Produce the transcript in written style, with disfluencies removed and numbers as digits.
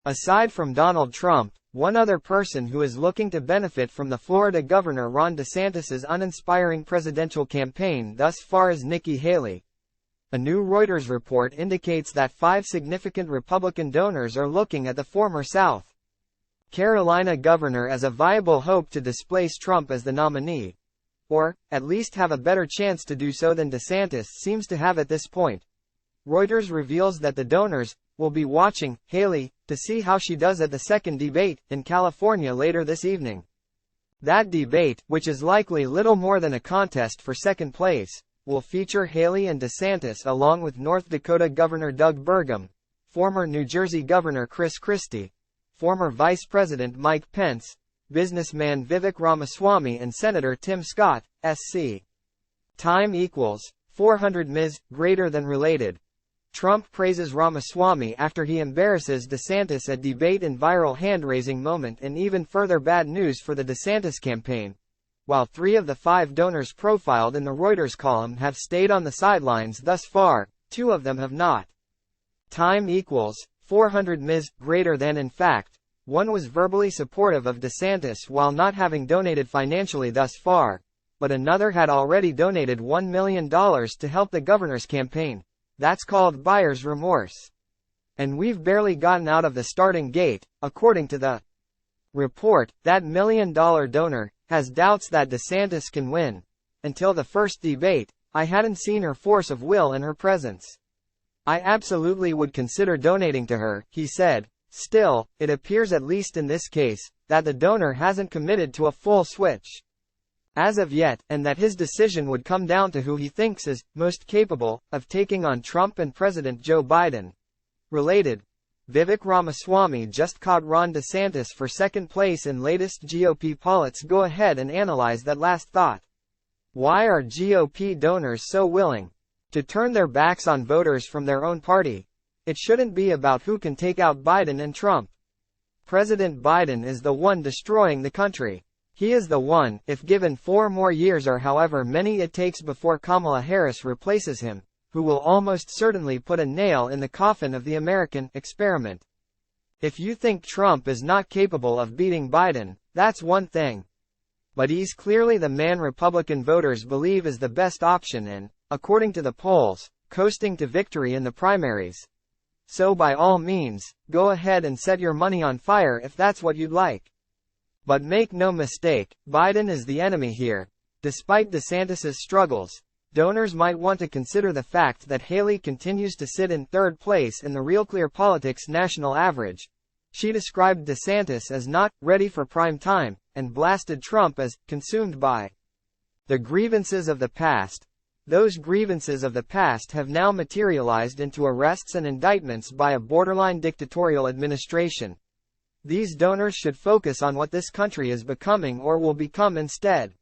Aside from Donald Trump, one other person who is looking to benefit from the Florida Governor Ron DeSantis' uninspiring presidential campaign thus far is Nikki Haley. A new Reuters report indicates that 5 significant Republican donors are looking at the former South Carolina governor as a viable hope to displace Trump as the nominee, or, at least have a better chance to do so than DeSantis seems to have at this point. Reuters reveals that the donors will be watching Haley to see how she does at the second debate in California later this evening. That debate, which is likely little more than a contest for second place, will feature Haley and DeSantis along with North Dakota Governor Doug Burgum, former New Jersey Governor Chris Christie, former Vice President Mike Pence, businessman Vivek Ramaswamy and Senator Tim Scott, SC. Time equals 400 Ms. greater than related. Trump praises Ramaswamy after he embarrasses DeSantis at debate in viral hand-raising moment, and even further bad news for the DeSantis campaign. While 3 of the 5 donors profiled in the Reuters column have stayed on the sidelines thus far, 2 of them have not. Time equals 400 Ms. greater than. In fact, one was verbally supportive of DeSantis while not having donated financially thus far, but another had already donated $1 million to help the governor's campaign. That's called buyer's remorse. And we've barely gotten out of the starting gate, according to the report. That $1 million donor has doubts that DeSantis can win. Until the first debate, I hadn't seen her force of will in her presence. I absolutely would consider donating to her, he said. Still, it appears, at least in this case, that the donor hasn't committed to a full switch as of yet, and that his decision would come down to who he thinks is most capable of taking on Trump and President Joe Biden. Related, Vivek Ramaswamy just caught Ron DeSantis for second place in latest GOP poll. Let's go ahead and analyze that last thought. Why are GOP donors so willing to turn their backs on voters from their own party? It shouldn't be about who can take out Biden and Trump. President Biden is the one destroying the country. He is the one, if given 4 more years or however many it takes before Kamala Harris replaces him, who will almost certainly put a nail in the coffin of the American experiment. If you think Trump is not capable of beating Biden, that's one thing. But he's clearly the man Republican voters believe is the best option and, according to the polls, coasting to victory in the primaries. So by all means, go ahead and set your money on fire if that's what you'd like. But make no mistake, Biden is the enemy here. Despite DeSantis' struggles, donors might want to consider the fact that Haley continues to sit in 3rd place in the Real Clear Politics national average. She described DeSantis as not ready for prime time, and blasted Trump as consumed by the grievances of the past. Those grievances of the past have now materialized into arrests and indictments by a borderline dictatorial administration. These donors should focus on what this country is becoming or will become instead.